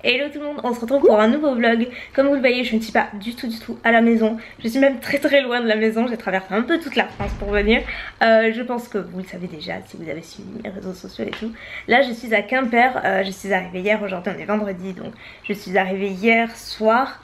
Hello tout le monde, on se retrouve pour un nouveau vlog. Comme vous le voyez, je ne suis pas du tout à la maison. Je suis même très loin de la maison. J'ai traversé un peu toute la France pour venir. Je pense que vous le savez déjà si vous avez suivi mes réseaux sociaux et tout. Là je suis à Quimper, je suis arrivée hier, aujourd'hui on est vendredi, donc je suis arrivée hier soir.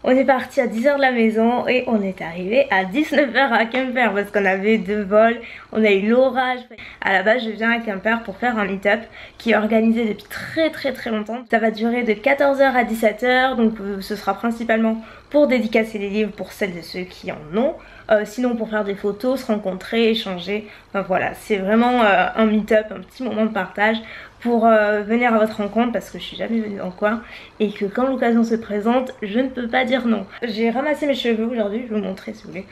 On est parti à 10h de la maison et on est arrivé à 19h à Quimper parce qu'on avait 2 vols, on a eu l'orage. À la base je viens à Quimper pour faire un meet-up qui est organisé depuis très longtemps. Ça va durer de 14h à 17h, donc ce sera principalement pour dédicacer les livres pour celles et ceux qui en ont. Sinon pour faire des photos, se rencontrer, échanger, enfin voilà, c'est vraiment un meet-up, un petit moment de partage pour venir à votre rencontre parce que je suis jamais venue dans le coin et que quand l'occasion se présente, je ne peux pas dire non. J'ai ramassé mes cheveux aujourd'hui, je vais vous montrer si vous voulez.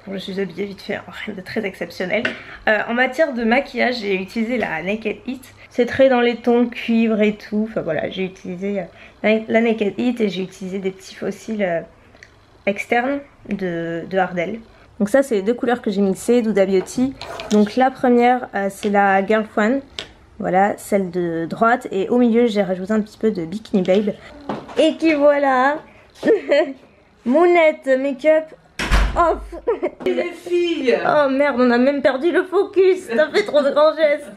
Quand je suis habillée vite fait, rien de très exceptionnel. En matière de maquillage, j'ai utilisé la Naked Heat. C'est très dans les tons cuivre et tout, enfin voilà, j'ai utilisé la Naked Heat et j'ai utilisé des petits fossiles externes de Ardell. Donc ça c'est les 2 couleurs que j'ai mixées d'Huda Beauty. Donc la première c'est la Girlfriend, voilà, celle de droite, et au milieu j'ai rajouté un petit peu de Bikini Babe. Et qui voilà Mounette make-up off. Les filles. Oh merde, on a même perdu le focus, t'as fait trop de grands gestes.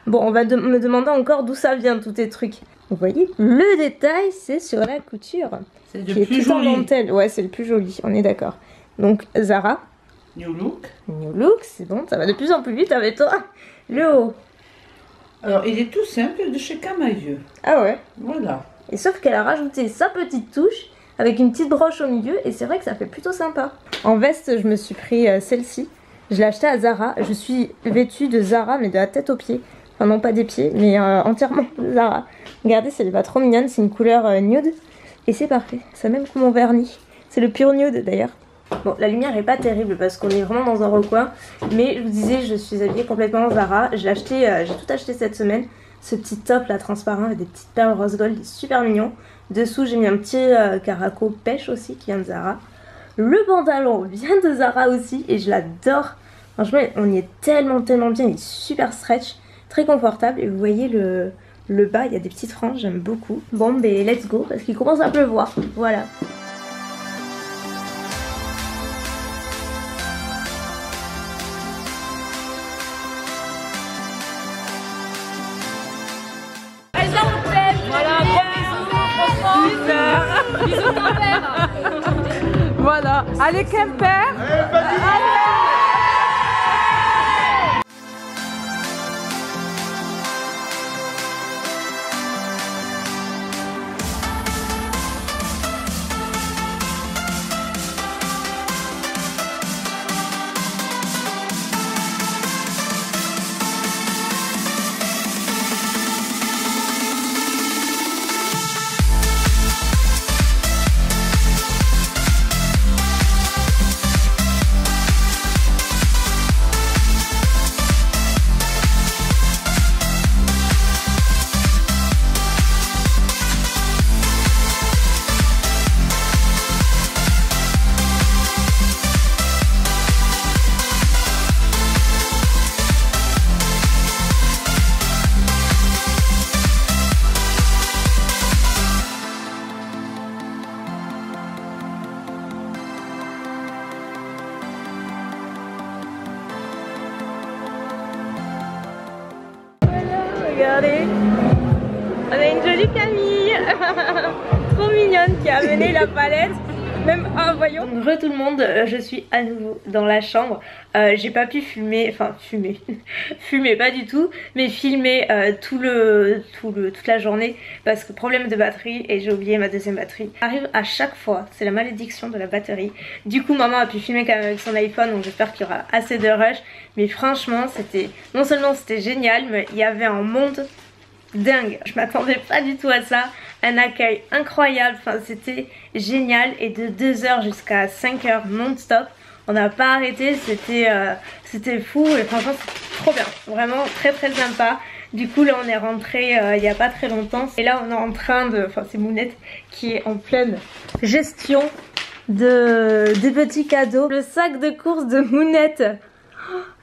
Bon, on va me demander encore d'où ça vient tous tes trucs. Vous voyez, le détail c'est sur la couture. C'est le plus joli. En dentelle. Ouais, c'est le plus joli, on est d'accord. Donc Zara. New Look. New Look, c'est bon, ça va de plus en plus vite avec toi. Le haut. Alors, il est tout simple, de chez Camailleux. Ah ouais. Voilà. Et sauf qu'elle a rajouté sa petite touche avec une petite broche au milieu et c'est vrai que ça fait plutôt sympa. En veste, je me suis pris celle-ci. Je l'ai achetée à Zara. Je suis vêtue de Zara, mais de la tête aux pieds. Enfin, non, pas des pieds, mais entièrement de Zara. Regardez, c'est pas trop mignonne. C'est une couleur nude. Et c'est parfait. Ça même comme mon vernis. C'est le pure nude d'ailleurs. Bon, la lumière est pas terrible parce qu'on est vraiment dans un recoin. Mais je vous disais, je suis habillée complètement en Zara. J'ai tout acheté cette semaine. Ce petit top là transparent avec des petites perles rose gold, super mignon. Dessous j'ai mis un petit caraco pêche aussi qui vient de Zara. Le pantalon vient de Zara aussi et je l'adore. Franchement on y est tellement bien, il est super stretch, très confortable. Et vous voyez le bas, il y a des petites franges, j'aime beaucoup. Bon ben let's go parce qu'il commence à pleuvoir, voilà. Voilà, gros bisous, franchement. Bisous Quimper. Voilà. Allez, Quimper. Regardez, on a une jolie Camille trop mignonne qui a amené la palette. Même, oh voyons. Bonjour tout le monde, je suis à nouveau dans la chambre. J'ai pas pu fumer, enfin fumer, fumer pas du tout, mais filmer toute la journée parce que problème de batterie et j'ai oublié ma deuxième batterie. Ça arrive à chaque fois, c'est la malédiction de la batterie. Du coup maman a pu filmer quand même avec son iPhone, donc j'espère qu'il y aura assez de rush. Mais franchement c'était, non seulement c'était génial, mais il y avait un monde dingue. Je m'attendais pas du tout à ça. Un accueil incroyable, enfin c'était génial. Et de 2h jusqu'à 5h non-stop, on n'a pas arrêté, c'était fou et franchement c'était trop bien, vraiment très sympa. Du coup là on est rentré il n'y a pas très longtemps et là on est en train de, enfin c'est Mounette qui est en pleine gestion des petits cadeaux. Le sac de course de Mounette,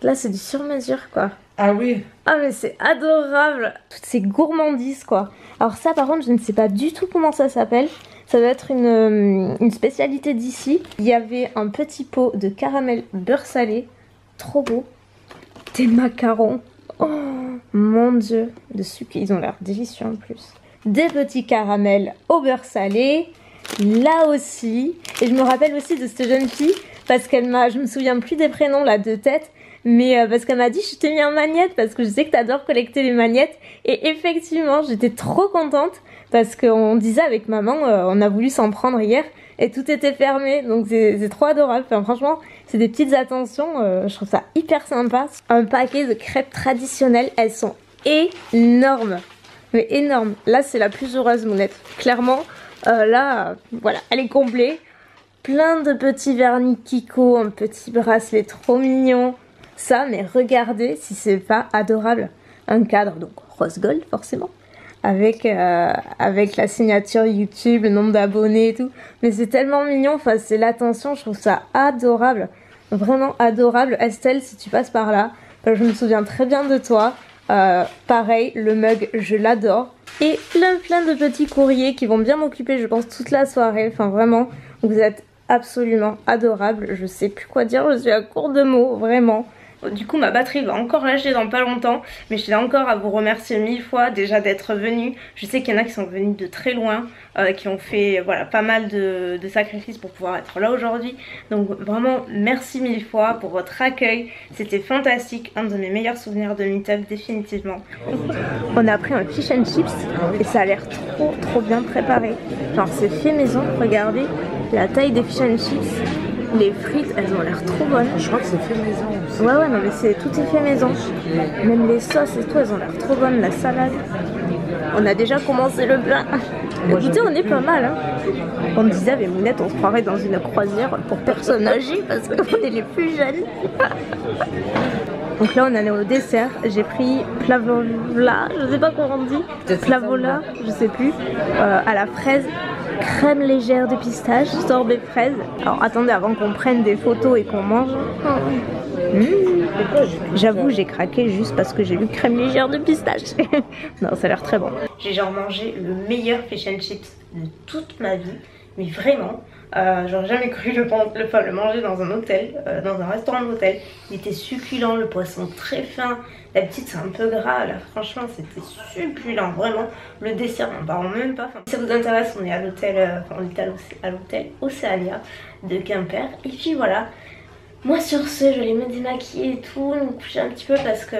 là c'est du sur-mesure quoi. Ah oui. Ah mais c'est adorable. Toutes ces gourmandises quoi. Alors ça par contre je ne sais pas du tout comment ça s'appelle. Ça doit être une spécialité d'ici. Il y avait un petit pot de caramel beurre salé. Trop beau. Des macarons. Oh mon dieu. De sucre. Ils ont l'air délicieux en plus. Des petits caramels au beurre salé. Là aussi. Et je me rappelle aussi de cette jeune fille. Parce qu'elle m'a... Je me souviens plus des prénoms là de tête. Mais parce qu'elle m'a dit je t'ai mis en magnète parce que je sais que t'adores collecter les magnettes. Et effectivement j'étais trop contente parce qu'on disait avec maman on a voulu s'en prendre hier et tout était fermé. Donc c'est trop adorable. Enfin, franchement c'est des petites attentions, je trouve ça hyper sympa. Un paquet de crêpes traditionnelles, elles sont énormes. Mais énormes. Là c'est la plus heureuse Mounette. Clairement là voilà elle est complète. Plein de petits vernis Kiko, un petit bracelet trop mignon. Ça, mais regardez si c'est pas adorable. Un cadre, donc rose gold forcément, avec la signature YouTube, le nombre d'abonnés et tout. Mais c'est tellement mignon, enfin c'est l'attention, je trouve ça adorable. Vraiment adorable. Estelle, si tu passes par là, je me souviens très bien de toi. Pareil, le mug, je l'adore. Et plein de petits courriers qui vont bien m'occuper, je pense, toute la soirée. Enfin vraiment, vous êtes absolument adorable. Je sais plus quoi dire, je suis à court de mots, vraiment. Du coup ma batterie va encore lâcher dans pas longtemps, mais je tiens encore à vous remercier 1000 fois déjà d'être venus. Je sais qu'il y en a qui sont venus de très loin, qui ont fait voilà, pas mal de sacrifices pour pouvoir être là aujourd'hui. Donc vraiment merci 1000 fois pour votre accueil, c'était fantastique, un de mes meilleurs souvenirs de meet-up définitivement. On a pris un fish and chips et ça a l'air trop bien préparé. Genre c'est fait maison, regardez la taille des fish and chips. Les frites, elles ont l'air trop bonnes. Je crois que c'est fait maison aussi. Ouais, non, mais tout est fait maison. Même les sauces et tout, elles ont l'air trop bonnes. La salade. On a déjà commencé le plat. Écoutez, on est pas mal. Hein. On me disait avec Mounette, on se croirait dans une croisière pour personnes âgées parce qu'on est les plus jeunes. Donc là, on en est au dessert. J'ai pris plavola, je sais pas comment on dit. Plavola, je sais plus. À la fraise. Crème légère de pistache, sorbet fraise. Alors attendez avant qu'on prenne des photos et qu'on mange. J'avoue j'ai craqué juste parce que j'ai lu crème légère de pistache. Non ça a l'air très bon. J'ai genre mangé le meilleur fish and chips de toute ma vie. Mais vraiment, j'aurais jamais cru le manger dans un hôtel, dans un restaurant d'hôtel. Il était succulent, le poisson très fin. D'habitude c'est un peu gras, là franchement c'était succulent, vraiment. Le dessert on parle même pas. Enfin, si ça vous intéresse, on est à l'hôtel, on est à l'hôtel Océania de Quimper. Et puis voilà, moi sur ce je vais me démaquiller et tout, me coucher un petit peu parce que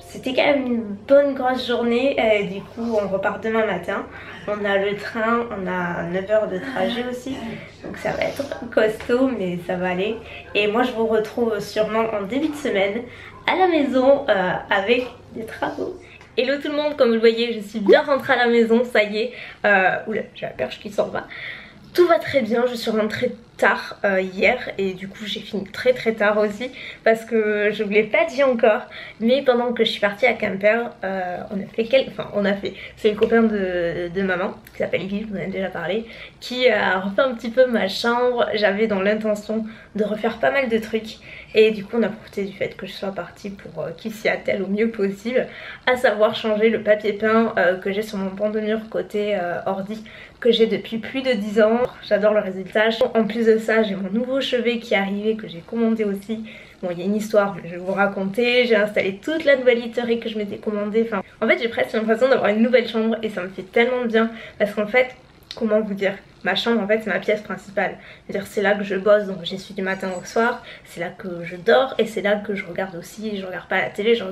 c'était quand même une bonne grosse journée. Et du coup on repart demain matin. On a le train, on a 9 heures de trajet aussi. Donc ça va être costaud mais ça va aller. Et moi je vous retrouve sûrement en début de semaine à la maison avec des travaux. Hello tout le monde, comme vous le voyez je suis bien rentrée à la maison, ça y est. Oula, j'ai la perche qui s'en va. Tout va très bien, je suis rentrée tard hier et du coup j'ai fini très tard aussi parce que je vous l'ai pas dit encore, mais pendant que je suis partie à Quimper c'est le copain de maman qui s'appelle Guy, je vous en ai déjà parlé, qui a refait un petit peu ma chambre. J'avais dans l'intention de refaire pas mal de trucs et du coup on a profité du fait que je sois partie pour qu'il s'y attelle au mieux possible, à savoir changer le papier peint que j'ai sur mon pan de mur côté ordi que j'ai depuis plus de 10 ans. J'adore le résultat. En plus de ça, j'ai mon nouveau chevet qui est arrivé, que j'ai commandé aussi. Bon, il y a une histoire, mais je vais vous raconter. J'ai installé toute la nouvelle literie que je m'étais commandée. Enfin, en fait, j'ai presque l'impression d'avoir une nouvelle chambre et ça me fait tellement de bien. Parce qu'en fait, comment vous dire, ma chambre en fait c'est ma pièce principale. C'est là que je bosse, donc j'y suis du matin au soir. C'est là que je dors et c'est là que je regarde aussi. Je regarde pas la télé, je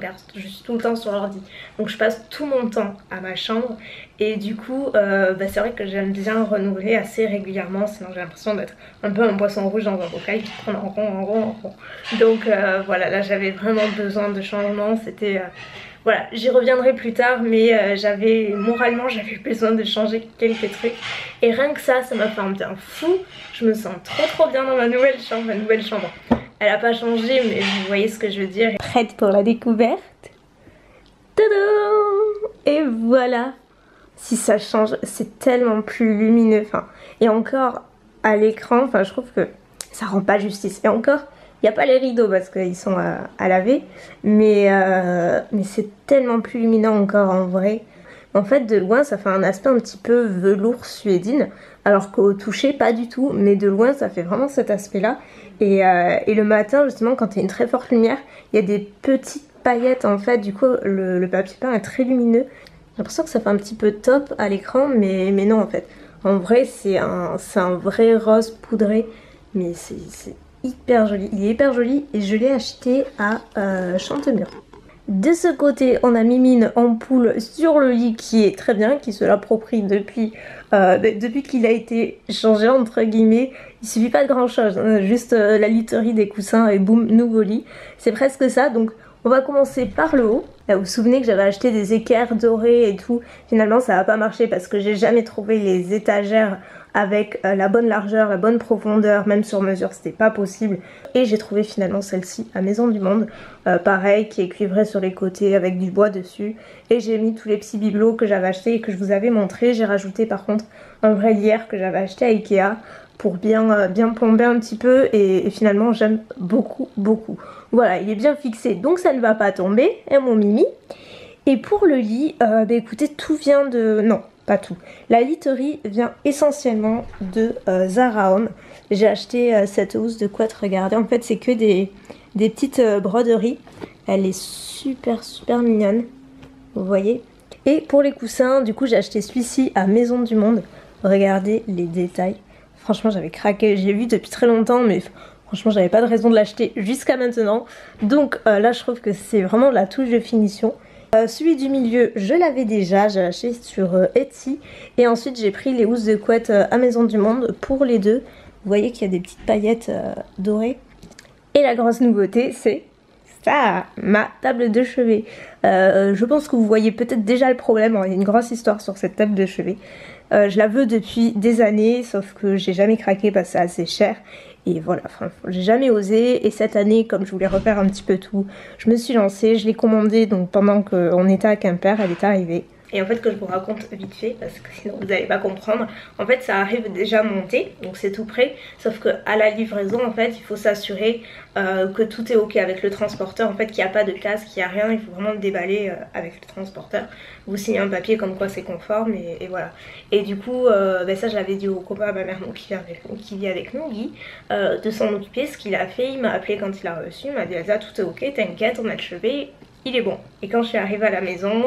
suis tout le temps sur l'ordi. Donc je passe tout mon temps à ma chambre. Et du coup c'est vrai que j'aime bien renouveler assez régulièrement. Sinon j'ai l'impression d'être un peu un poisson rouge dans un bocal qui tourne en rond. Donc voilà, là j'avais vraiment besoin de changement. C'était... Voilà, j'y reviendrai plus tard, mais moralement j'avais besoin de changer quelques trucs. Et rien que ça m'a fait un bien fou. Je me sens trop bien dans ma nouvelle chambre. Ma nouvelle chambre, elle a pas changé, mais vous voyez ce que je veux dire. Prête pour la découverte. Tadam! Et voilà. Si ça change, c'est tellement plus lumineux. Enfin, et encore à l'écran, enfin je trouve que ça rend pas justice. Et encore, Il n'y a pas les rideaux parce qu'ils sont à laver, mais c'est tellement plus lumineux encore en vrai. En fait, de loin, ça fait un aspect un petit peu velours suédine, alors qu'au toucher, pas du tout. Mais de loin, ça fait vraiment cet aspect-là. Et le matin, justement, quand il y a une très forte lumière, il y a des petites paillettes, en fait. Du coup, le papier peint est très lumineux. J'ai l'impression que ça fait un petit peu top à l'écran, mais non, en fait. En vrai, c'est un vrai rose poudré, mais c'est hyper joli. Il est hyper joli et je l'ai acheté à Chantemur. De ce côté, on a Mimine en poule sur le lit qui est très bien, qui se l'approprie depuis qu'il a été changé entre guillemets. Il suffit pas de grand chose, hein, juste la literie des coussins et boum, nouveau lit. C'est presque ça, donc on va commencer par le haut. Là, vous vous souvenez que j'avais acheté des équerres dorés et tout. Finalement, ça n'a pas marché parce que j'ai jamais trouvé les étagères avec la bonne largeur, la bonne profondeur, même sur mesure, c'était pas possible. Et j'ai trouvé finalement celle-ci à Maison du Monde, pareil, qui est cuivrée sur les côtés avec du bois dessus. Et j'ai mis tous les petits bibelots que j'avais achetés et que je vous avais montré. J'ai rajouté par contre un vrai lierre que j'avais acheté à Ikea pour bien plomber un petit peu. Et finalement, j'aime beaucoup. Voilà, il est bien fixé, donc ça ne va pas tomber, hein, mon Mimi. Et pour le lit, écoutez, tout vient de... Non, pas tout. La literie vient essentiellement de Zara Home. J'ai acheté cette housse de couette, regardez, en fait c'est que des petites broderies. Elle est super mignonne, vous voyez. Et pour les coussins, du coup j'ai acheté celui-ci à Maison du Monde. Regardez les détails. Franchement j'avais craqué, j'ai vu depuis très longtemps mais... Franchement, j'avais pas de raison de l'acheter jusqu'à maintenant. Donc là, je trouve que c'est vraiment la touche de finition. Celui du milieu, je l'avais déjà. J'ai acheté sur Etsy. Et ensuite, j'ai pris les housses de couette à Maison du Monde pour les deux. Vous voyez qu'il y a des petites paillettes dorées. Et la grosse nouveauté, c'est ça, ma table de chevet. Je pense que vous voyez peut-être déjà le problème. Il y a une grosse histoire sur cette table de chevet. Je la veux depuis des années, sauf que j'ai jamais craqué parce que c'est assez cher. Et voilà, enfin, j'ai jamais osé. Et cette année, comme je voulais refaire un petit peu tout, je me suis lancée, je l'ai commandée. Donc pendant qu'on était à Quimper, elle est arrivée. Et en fait, que je vous raconte vite fait, parce que sinon vous n'allez pas comprendre. En fait, ça arrive déjà monté, donc c'est tout prêt. Sauf que à la livraison, en fait, il faut s'assurer que tout est ok avec le transporteur. En fait, qu'il n'y a pas de casque, qu'il n'y a rien. Il faut vraiment le déballer avec le transporteur. Vous signez un papier comme quoi c'est conforme et voilà. Et du coup, ça, je l'avais dit au copain à ma mère, qui vit avec nous, Guy, de s'en occuper. Ce qu'il a fait, il m'a appelé quand il a reçu. Il m'a dit, Elsa, tout est ok, t'inquiète, on a le chevet. Il est bon. Et quand je suis arrivée à la maison,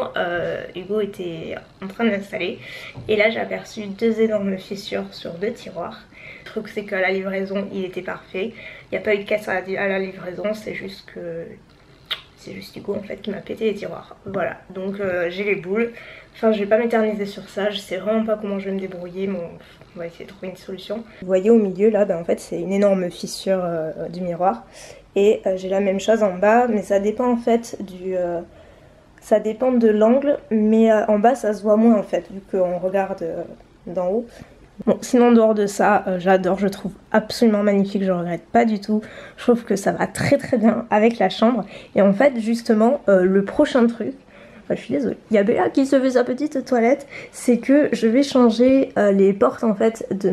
Hugo était en train de l'installer. Et là, j'ai aperçu 2 énormes fissures sur 2 tiroirs. Le truc, c'est qu'à la livraison, il était parfait. Il n'y a pas eu de casse à la livraison. C'est juste Hugo en fait qui m'a pété les tiroirs. Voilà. Donc j'ai les boules. Enfin, je vais pas m'éterniser sur ça. Je sais vraiment pas comment je vais me débrouiller. Mais on va essayer de trouver une solution. Vous voyez au milieu là, en fait, c'est une énorme fissure du miroir. Et j'ai la même chose en bas, mais ça dépend en fait ça dépend de l'angle, mais en bas ça se voit moins en fait, vu qu'on regarde d'en haut. Bon, sinon en dehors de ça, j'adore, je trouve absolument magnifique, je regrette pas du tout. Je trouve que ça va très bien avec la chambre. Et en fait justement, le prochain truc, je suis désolée, il y a Béa qui se fait sa petite toilette, c'est que je vais changer les portes en fait de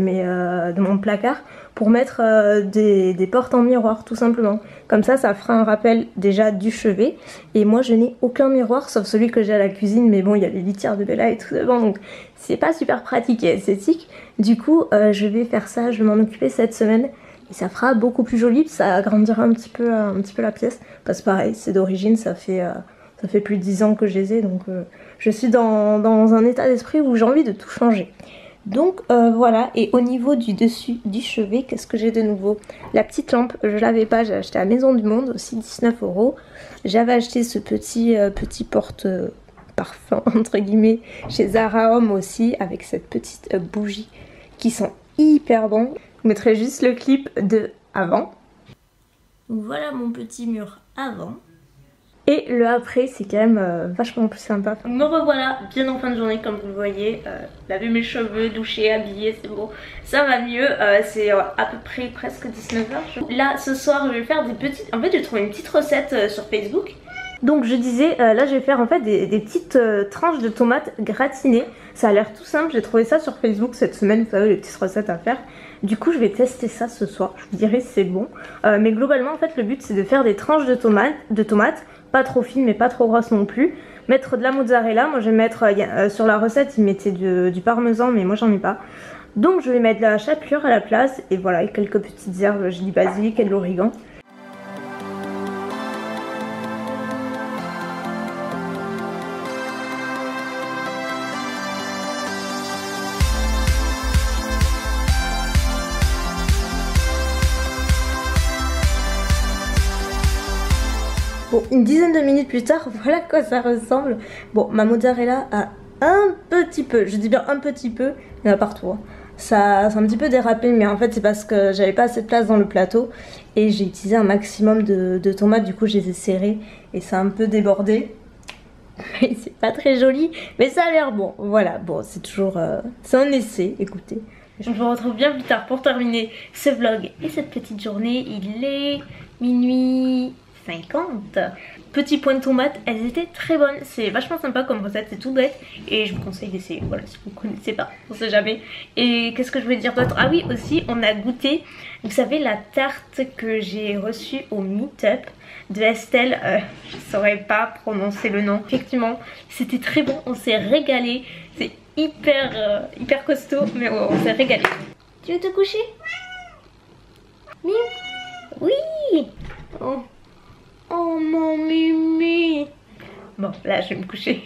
mon placard pour mettre des portes en miroir tout simplement. Comme ça fera un rappel déjà du chevet. Et moi je n'ai aucun miroir sauf celui que j'ai à la cuisine, mais bon il y a les litières de Bella et tout devant, donc c'est pas super pratique et esthétique. Du coup je vais faire ça, je vais m'en occuper cette semaine. Et ça fera beaucoup plus joli, ça agrandira un petit peu la pièce. Parce que pareil, c'est d'origine, ça fait plus de 10 ans que je les ai, donc je suis dans un état d'esprit où j'ai envie de tout changer. Donc voilà, et au niveau du dessus du chevet, qu'est-ce que j'ai de nouveau? La petite lampe, je l'avais pas, j'ai acheté à Maison du Monde, aussi 19 €. J'avais acheté ce petit porte-parfum, entre guillemets, chez Zara Home aussi, avec cette petite bougie qui sent hyper bon. Je mettrai juste le clip de avant. Voilà mon petit mur avant. Et le après, c'est quand même vachement plus sympa. Me revoilà bien en fin de journée, comme vous le voyez. Laver mes cheveux, doucher, habiller, c'est bon. Ça va mieux. C'est à peu près presque 19 h. Là, ce soir, je vais faire des petites... En fait, j'ai trouvé une petite recette sur Facebook. Donc je disais, là je vais faire en fait des petites tranches de tomates gratinées. Ça a l'air tout simple, j'ai trouvé ça sur Facebook cette semaine, vous savez les petites recettes à faire. Du coup je vais tester ça ce soir, je vous dirai si c'est bon. Mais globalement en fait le but c'est de faire des tranches de tomates, pas trop fines mais pas trop grosses non plus. Mettre de la mozzarella, moi je vais mettre, sur la recette ils mettaient du parmesan mais moi j'en mets pas. Donc je vais mettre de la chapelure à la place et voilà, et quelques petites herbes, j'ai du basilic et de l'origan. Bon, une dizaine de minutes plus tard, voilà à quoi ça ressemble. Bon, ma mozzarella a un petit peu, je dis bien un petit peu, il y en a partout. Hein. Ça a un petit peu dérapé, mais en fait c'est parce que j'avais pas assez de place dans le plateau et j'ai utilisé un maximum de tomates, du coup je les ai serrées et ça a un peu débordé. Mais c'est pas très joli, mais ça a l'air bon. Voilà, bon, c'est toujours... c'est un essai, écoutez. Je vous retrouve bien plus tard pour terminer ce vlog et cette petite journée. Il est minuit 50. Petits points de tomates, elles étaient très bonnes. C'est vachement sympa comme recette, c'est tout bête. Et je vous conseille d'essayer, voilà, si vous ne connaissez pas, on sait jamais. Et qu'est-ce que je voulais dire d'autre? Ah oui, aussi, on a goûté, vous savez, la tarte que j'ai reçue au Meetup de Estelle. Je saurais pas prononcer le nom. Effectivement, c'était très bon, on s'est régalé. C'est hyper costaud, mais on s'est régalé. Tu veux te coucher? Miou. Oui. Oh mon mimi. Bon, là je vais me coucher.